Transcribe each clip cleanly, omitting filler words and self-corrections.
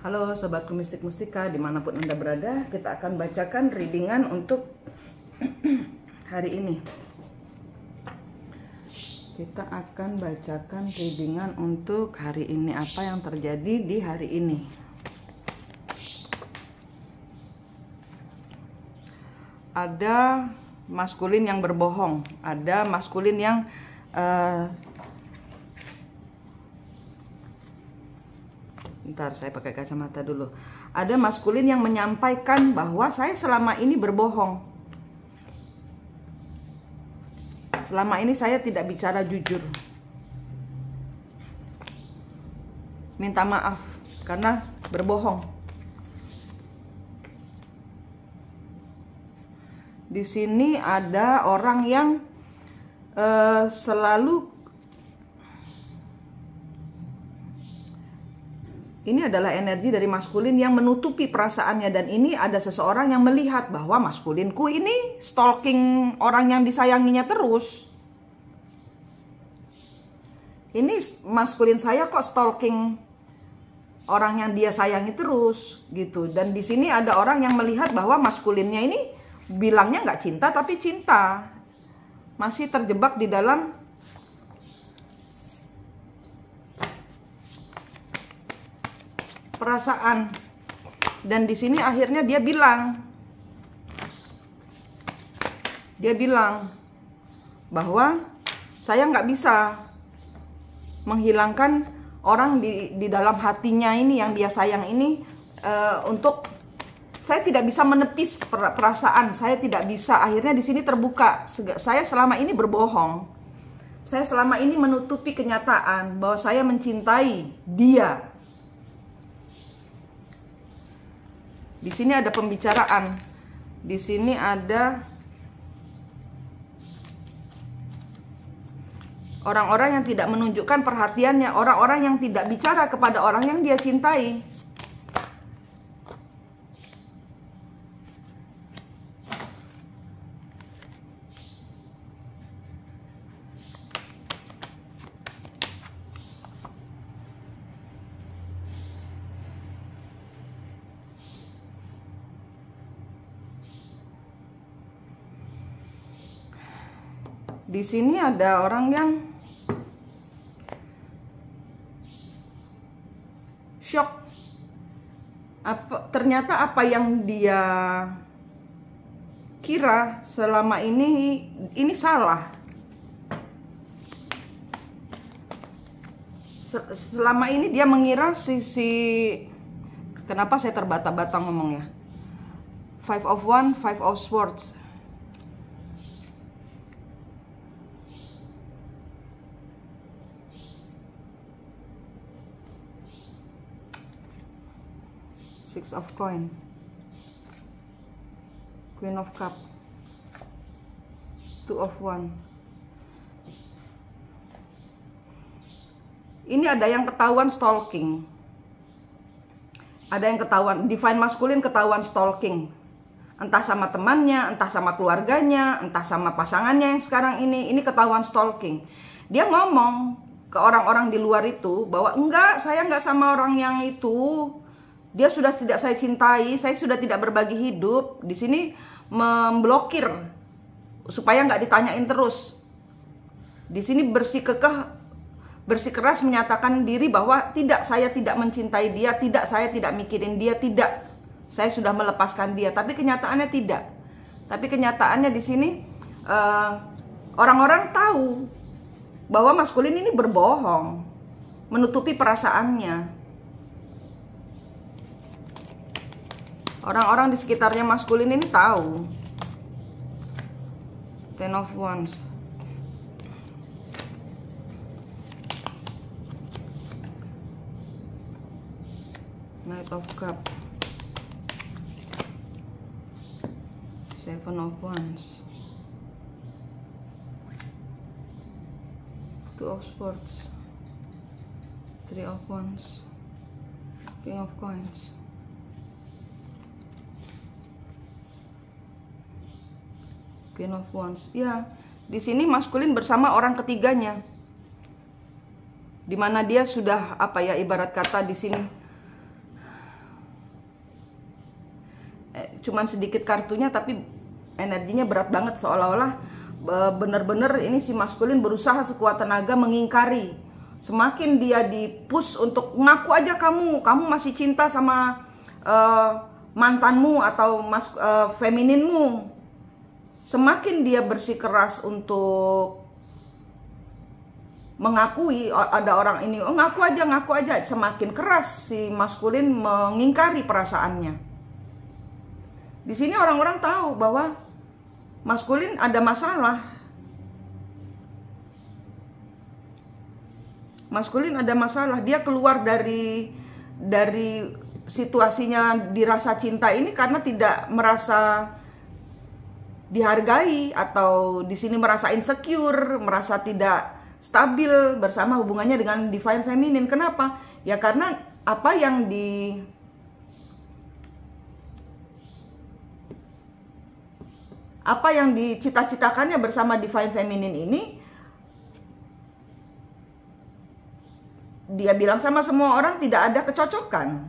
Halo Sobatku Mistik Mustika, dimanapun Anda berada, kita akan bacakan readingan untuk hari ini. Kita akan bacakan readingan untuk hari ini, apa yang terjadi di hari ini. Ada maskulin yang berbohong, ada maskulin yang Bentar, saya pakai kacamata dulu. Ada maskulin yang menyampaikan bahwa saya selama ini berbohong. Selama ini saya tidak bicara jujur. Minta maaf karena berbohong. Di sini ada orang yang selalu, ini adalah energi dari maskulin yang menutupi perasaannya, dan ini ada seseorang yang melihat bahwa maskulinku ini stalking orang yang disayanginya terus. Ini maskulin saya kok stalking orang yang dia sayangi terus gitu. Dan di sini ada orang yang melihat bahwa maskulinnya ini bilangnya nggak cinta tapi cinta. Masih terjebak di dalam perasaan. Dan di sini akhirnya dia bilang bahwa saya nggak bisa menghilangkan orang di dalam hatinya ini yang dia sayang ini, untuk saya tidak bisa menepis perasaan, saya tidak bisa. Akhirnya di sini terbuka, saya selama ini berbohong, saya selama ini menutupi kenyataan bahwa saya mencintai dia. Di sini ada pembicaraan. Di sini ada orang-orang yang tidak menunjukkan perhatiannya, orang-orang yang tidak bicara kepada orang yang dia cintai. Di sini ada orang yang shock. Ternyata apa yang dia kira selama ini salah. Selama ini dia mengira kenapa saya terbata-bata ngomongnya? 5 of Wands, 5 of Swords. Six of Coin, Queen of Cup, 2 of Wands. Ini ada yang ketahuan stalking. Ada yang ketahuan, divine maskulin ketahuan stalking. Entah sama temannya, entah sama keluarganya, entah sama pasangannya yang sekarang ini ketahuan stalking. Dia ngomong ke orang-orang di luar itu bahwa enggak, saya enggak sama orang yang itu. Dia sudah tidak saya cintai, saya sudah tidak berbagi hidup. Di sini memblokir supaya nggak ditanyain terus. Di sini bersikeras menyatakan diri bahwa tidak, saya tidak mencintai dia, tidak, saya tidak mikirin dia, tidak, saya sudah melepaskan dia. Tapi kenyataannya tidak. Tapi kenyataannya di sini orang-orang tahu bahwa maskulin ini berbohong, menutupi perasaannya. Orang-orang di sekitarnya maskulin ini tahu. Ten of Wands, Knight of Cup, 7 of Wands, 2 of Swords, 3 of Wands, King of Coins. Queen of Wands. Ya, di sini maskulin bersama orang ketiganya. Dimana dia sudah ibarat kata di sini cuman sedikit kartunya tapi energinya berat banget, seolah-olah bener-bener ini si maskulin berusaha sekuat tenaga mengingkari. Semakin dia di-push untuk ngaku aja kamu masih cinta sama mantanmu atau femininmu, semakin dia bersikeras untuk mengakui ada orang ini, oh ngaku aja, semakin keras si maskulin mengingkari perasaannya. Di sini orang-orang tahu bahwa maskulin ada masalah. Maskulin ada masalah, dia keluar dari situasinya dirasa cinta ini karena tidak merasa dihargai, atau di sini merasa insecure, merasa tidak stabil bersama hubungannya dengan divine feminine. Kenapa? Ya karena apa yang dicita-citakannya bersama divine feminine ini, dia bilang sama semua orang tidak ada kecocokan.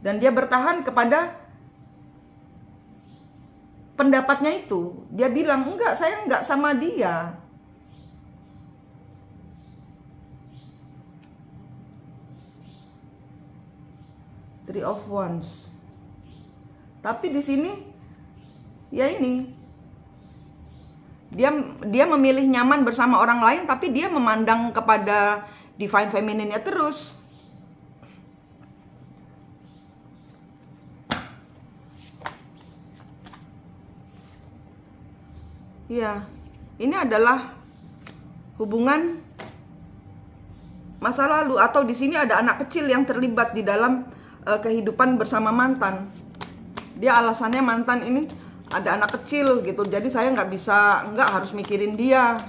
Dan dia bertahan kepada pendapatnya itu. Dia bilang, enggak, saya enggak sama dia. Three of Wands. Tapi di sini, ya ini, dia memilih nyaman bersama orang lain, tapi dia memandang kepada divine feminine-nya terus. Ya, ini adalah hubungan masa lalu, atau di sini ada anak kecil yang terlibat di dalam kehidupan bersama mantan. Dia alasannya mantan ini ada anak kecil gitu, jadi saya nggak harus mikirin dia.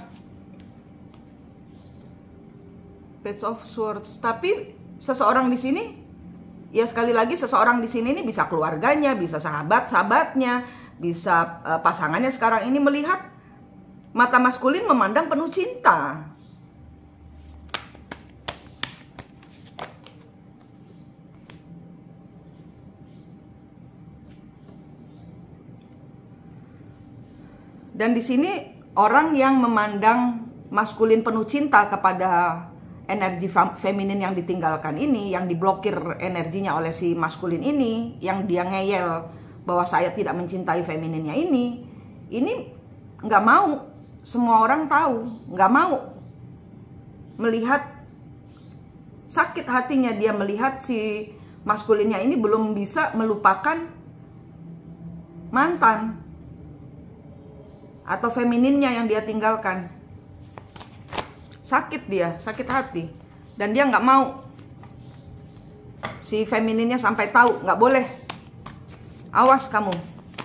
Page of Swords. Tapi seseorang di sini, ya sekali lagi seseorang di sini ini bisa keluarganya, bisa sahabat-sahabatnya, bisa pasangannya sekarang ini melihat mata maskulin memandang penuh cinta. Dan di sini orang yang memandang maskulin penuh cinta kepada energi feminin yang ditinggalkan ini, yang diblokir energinya oleh si maskulin ini, yang dia ngeyel bahwa saya tidak mencintai femininnya ini nggak mau semua orang tahu, nggak mau melihat sakit hatinya dia melihat si maskulinnya ini belum bisa melupakan mantan atau femininnya yang dia tinggalkan. Sakit dia, sakit hati. Dan dia nggak mau si femininnya sampai tahu, nggak boleh. Awas kamu,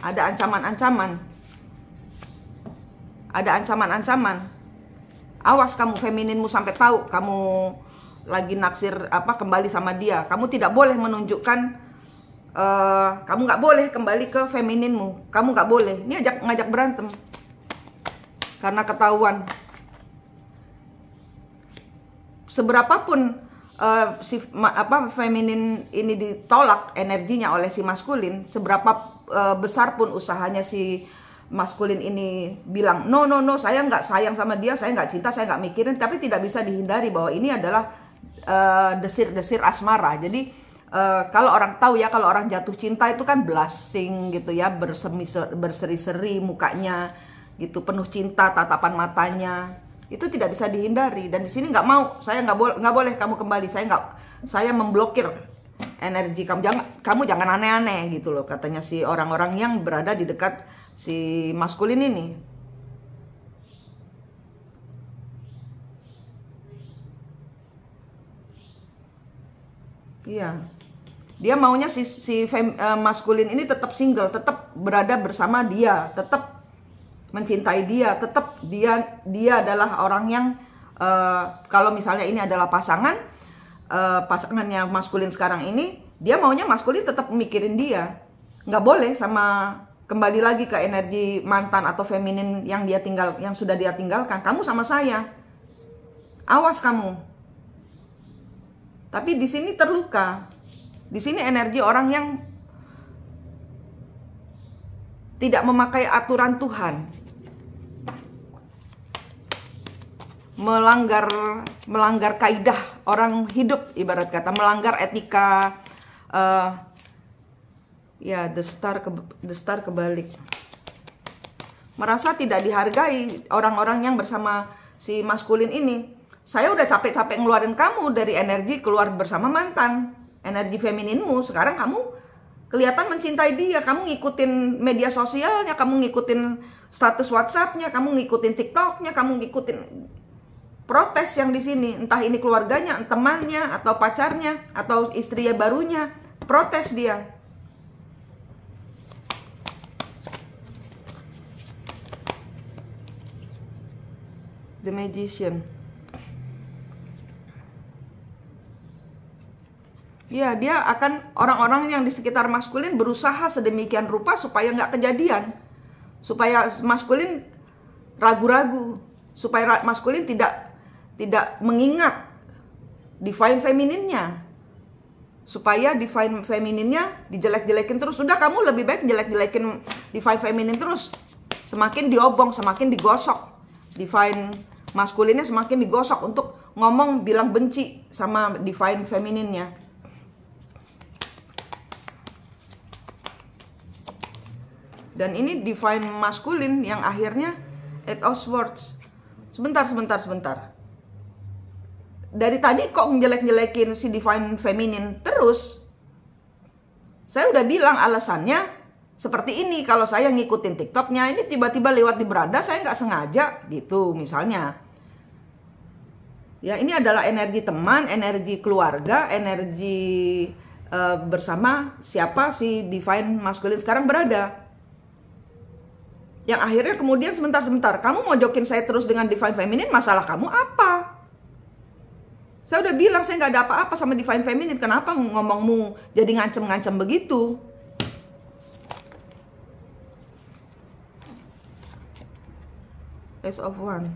ada ancaman-ancaman. Ada ancaman-ancaman. Awas kamu, femininmu sampai tahu kamu lagi naksir kembali sama dia. Kamu tidak boleh menunjukkan, kamu nggak boleh kembali ke femininmu. Kamu nggak boleh. Ini ngajak berantem. Karena ketahuan. Seberapapun feminin ini ditolak energinya oleh si maskulin, seberapa besar pun usahanya si maskulin ini bilang no, saya nggak sayang sama dia, saya nggak cinta, saya nggak mikirin, tapi tidak bisa dihindari bahwa ini adalah desir-desir asmara. Jadi kalau orang tahu ya, kalau orang jatuh cinta itu kan blushing gitu ya, berseri-seri mukanya gitu, penuh cinta tatapan matanya, itu tidak bisa dihindari. Dan di sini nggak mau, saya nggak boleh kamu kembali, saya memblokir energi kamu jangan aneh-aneh gitu loh, katanya si orang-orang yang berada di dekat si maskulin ini. Iya, dia maunya maskulin ini tetap single, tetap berada bersama dia, tetap mencintai dia, tetap dia adalah orang yang kalau misalnya ini adalah pasangannya maskulin sekarang ini, dia maunya maskulin tetap mikirin dia, nggak boleh sama kembali lagi ke energi mantan atau feminin yang sudah dia tinggalkan. Kamu sama saya, awas kamu. Tapi di sini terluka, di sini energi orang yang tidak memakai aturan Tuhan, melanggar kaidah orang hidup, ibarat kata melanggar etika, ya the star kebalik, merasa tidak dihargai orang-orang yang bersama si maskulin ini. Saya udah capek-capek ngeluarin kamu dari energi keluar bersama mantan, energi femininmu. Sekarang kamu kelihatan mencintai dia, kamu ngikutin media sosialnya, kamu ngikutin status WhatsApp-nya, kamu ngikutin TikTok-nya, kamu ngikutin protes yang di sini, entah ini keluarganya, temannya, atau pacarnya, atau istrinya barunya, protes dia. The Magician. Ya, dia akan, orang-orang yang di sekitar maskulin berusaha sedemikian rupa supaya nggak kejadian, supaya maskulin ragu-ragu, supaya maskulin tidak mengingat divine femininnya, supaya divine femininnya dijelek-jelekin terus. Sudah, kamu lebih baik jelek-jelekin divine feminin terus, semakin diobong, semakin digosok. Divine maskulinnya semakin digosok untuk ngomong bilang benci sama divine femininnya. Dan ini divine maskulin yang akhirnya Eight of Swords. Sebentar. Dari tadi kok ngejelek-jelekin si divine feminin terus? Saya udah bilang alasannya seperti ini. Kalau saya ngikutin TikToknya, ini tiba-tiba lewat di beranda, saya nggak sengaja gitu misalnya. Ya, ini adalah energi teman, energi keluarga, energi bersama siapa si divine maskulin sekarang berada. Yang akhirnya kemudian sebentar, kamu mau jokin saya terus dengan divine feminin, masalah kamu apa? Saya udah bilang saya nggak ada apa-apa sama divine feminin, kenapa ngomongmu jadi ngancem-ngancem begitu? Ace of Wands.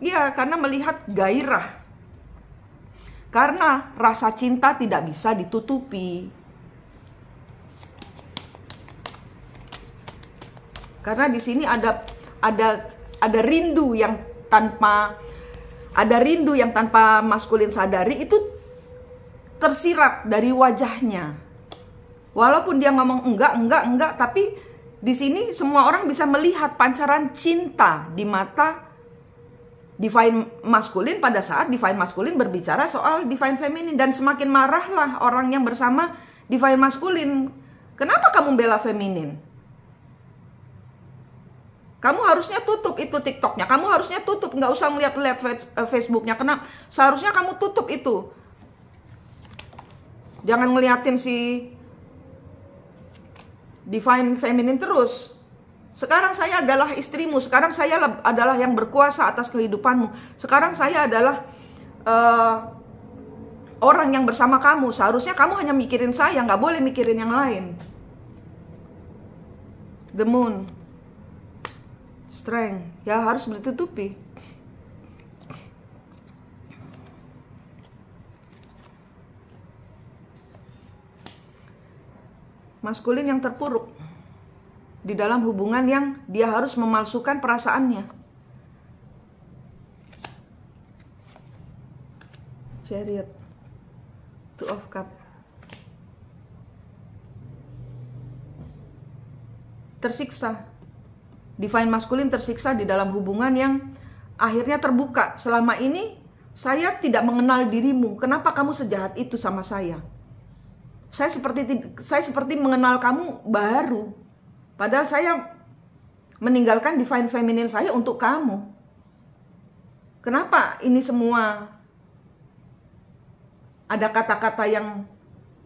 Ya, karena melihat gairah. Karena rasa cinta tidak bisa ditutupi. Karena di sini ada rindu yang tanpa maskulin sadari itu tersirat dari wajahnya. Walaupun dia ngomong enggak, tapi di sini semua orang bisa melihat pancaran cinta di mata divine maskulin pada saat divine maskulin berbicara soal divine feminin. Dan semakin marahlah orang yang bersama divine maskulin. Kenapa kamu bela feminin? Kamu harusnya tutup itu TikToknya, kamu harusnya tutup, nggak usah melihat-lihat Facebooknya. Kenapa? Seharusnya kamu tutup itu. Jangan ngeliatin si divine feminin terus. Sekarang saya adalah istrimu, sekarang saya adalah yang berkuasa atas kehidupanmu. Sekarang saya adalah orang yang bersama kamu. Seharusnya kamu hanya mikirin saya, nggak boleh mikirin yang lain. The Moon. Strength, ya harus ditutupi. Maskulin yang terpuruk di dalam hubungan yang dia harus memalsukan perasaannya. Chariot, Two of Cups. Tersiksa. Divine maskulin tersiksa di dalam hubungan yang akhirnya terbuka. Selama ini saya tidak mengenal dirimu. Kenapa kamu sejahat itu sama saya? Saya seperti mengenal kamu baru. Padahal saya meninggalkan divine feminin saya untuk kamu. Kenapa ini semua ada kata-kata yang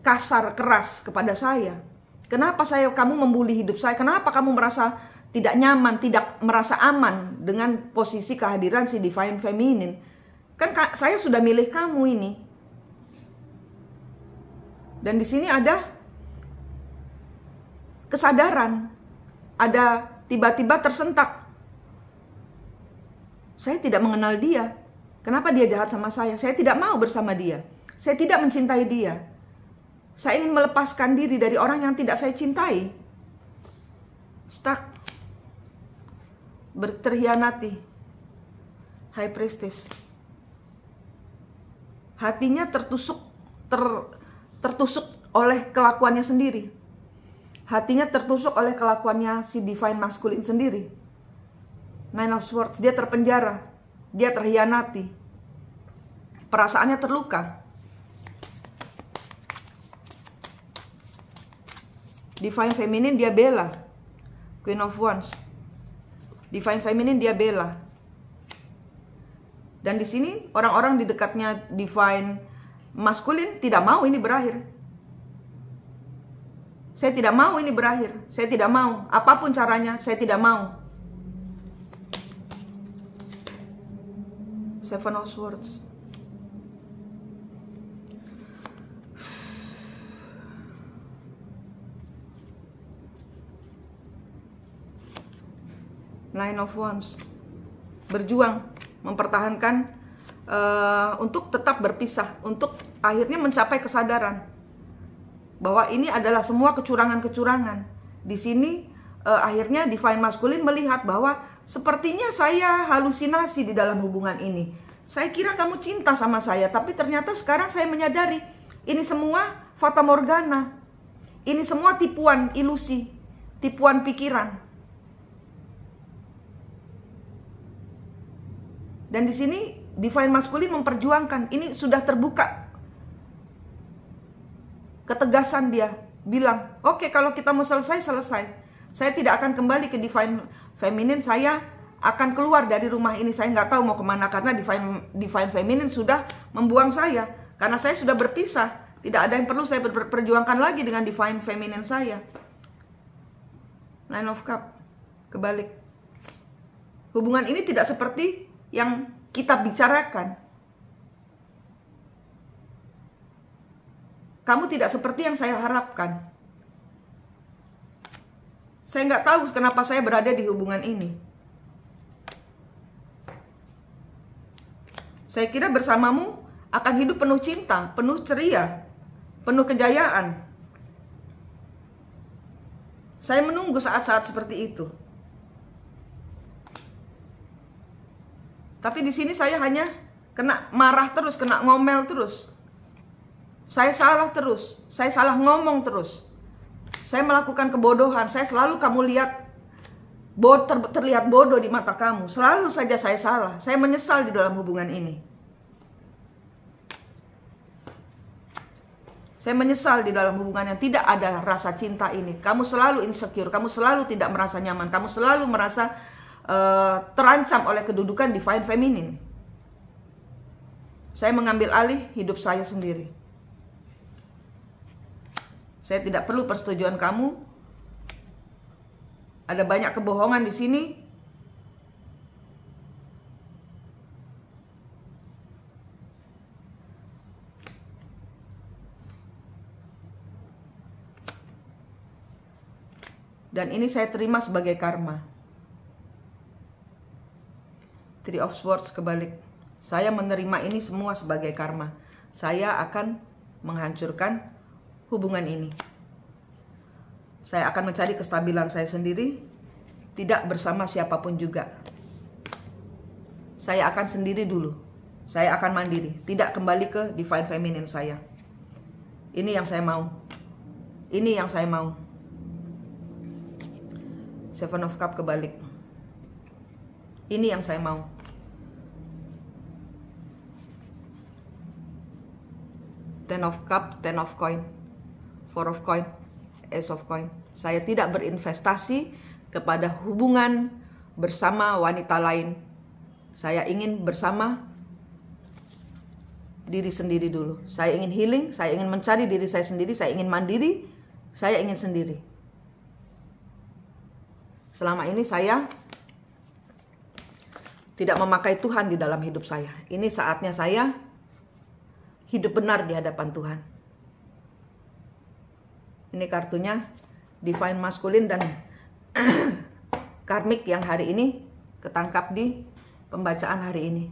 kasar, keras kepada saya? Kenapa kamu membuli hidup saya? Kenapa kamu merasa tidak nyaman, tidak merasa aman dengan posisi kehadiran si divine feminin? Kan saya sudah milih kamu ini. Dan di sini ada kesadaran, ada tiba-tiba tersentak. Saya tidak mengenal dia. Kenapa dia jahat sama saya? Saya tidak mau bersama dia. Saya tidak mencintai dia. Saya ingin melepaskan diri dari orang yang tidak saya cintai. stuck, terhianati. High Priestess, hatinya tertusuk oleh kelakuannya sendiri. Hatinya tertusuk oleh kelakuannya si Divine Masculine sendiri. Nine of Swords, dia terpenjara, dia terhianati, perasaannya terluka. Divine Feminine dia bela, Queen of Wands. Divine Feminine dia bela. Dan di sini orang-orang di dekatnya Divine Masculine tidak mau ini berakhir. Saya tidak mau ini berakhir. Saya tidak mau. Apapun caranya, saya tidak mau. Seven of Swords. Nine of Wands. Berjuang, mempertahankan untuk tetap berpisah, untuk akhirnya mencapai kesadaran bahwa ini adalah semua kecurangan-kecurangan. Di sini akhirnya Divine Masculine melihat bahwa sepertinya saya halusinasi di dalam hubungan ini. Saya kira kamu cinta sama saya, tapi ternyata sekarang saya menyadari ini semua fata morgana. Ini semua tipuan ilusi, tipuan pikiran. Dan di sini Divine Masculine memperjuangkan, ini sudah terbuka ketegasan dia, bilang, oke, kalau kita mau selesai, selesai. Saya tidak akan kembali ke Divine Feminine, saya akan keluar dari rumah ini. Saya nggak tahu mau kemana, karena Divine Feminine sudah membuang saya. Karena saya sudah berpisah, tidak ada yang perlu saya perjuangkan lagi dengan Divine Feminine saya. Nine of Cups, kebalik. Hubungan ini tidak seperti yang kita bicarakan. Kamu tidak seperti yang saya harapkan. Saya nggak tahu kenapa saya berada di hubungan ini. Saya kira bersamamu akan hidup penuh cinta, penuh ceria, penuh kejayaan. Saya menunggu saat-saat seperti itu. Tapi di sini saya hanya kena marah terus, kena ngomel terus. Saya salah terus, saya salah ngomong terus. Saya melakukan kebodohan, saya selalu kamu lihat terlihat bodoh di mata kamu. Selalu saja saya salah, saya menyesal di dalam hubungan ini. Saya menyesal di dalam hubungan yang tidak ada rasa cinta ini. Kamu selalu insecure, kamu selalu tidak merasa nyaman, kamu selalu merasa terancam oleh kedudukan Divine Feminine. Saya mengambil alih hidup saya sendiri. Saya tidak perlu persetujuan kamu. Ada banyak kebohongan di sini. Dan ini saya terima sebagai karma. Three of Swords kebalik. Saya menerima ini semua sebagai karma. Saya akan menghancurkan hubungan ini. Saya akan mencari kestabilan saya sendiri, tidak bersama siapapun juga. Saya akan sendiri dulu. Saya akan mandiri, tidak kembali ke Divine Feminine saya. Ini yang saya mau. Ini yang saya mau. Seven of Cups kebalik. Ini yang saya mau. Ten of Cups, Ten of Coin, Four of Coin, Ace of Coin. Saya tidak berinvestasi kepada hubungan bersama wanita lain. Saya ingin bersama diri sendiri dulu. Saya ingin healing, saya ingin mencari diri saya sendiri, saya ingin mandiri, saya ingin sendiri. Selama ini saya tidak memakai Tuhan di dalam hidup saya. Ini saatnya saya hidup benar di hadapan Tuhan. Ini kartunya Divine Masculine dan Karmik yang hari ini ketangkap di pembacaan hari ini.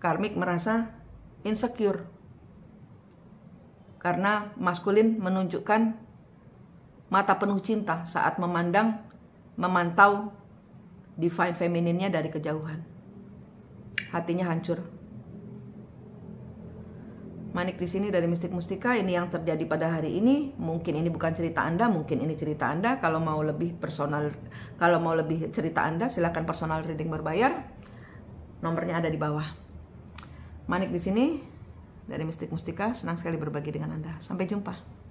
Karmik merasa insecure karena Masculine menunjukkan mata penuh cinta saat memantau divine femininnya dari kejauhan. Hatinya hancur. Manik di sini dari Mistik Mustika, ini yang terjadi pada hari ini. Mungkin ini bukan cerita Anda, mungkin ini cerita Anda. Kalau mau lebih personal, kalau mau lebih cerita Anda, silakan personal reading berbayar. Nomornya ada di bawah. Manik di sini dari Mistik Mustika, senang sekali berbagi dengan Anda. Sampai jumpa.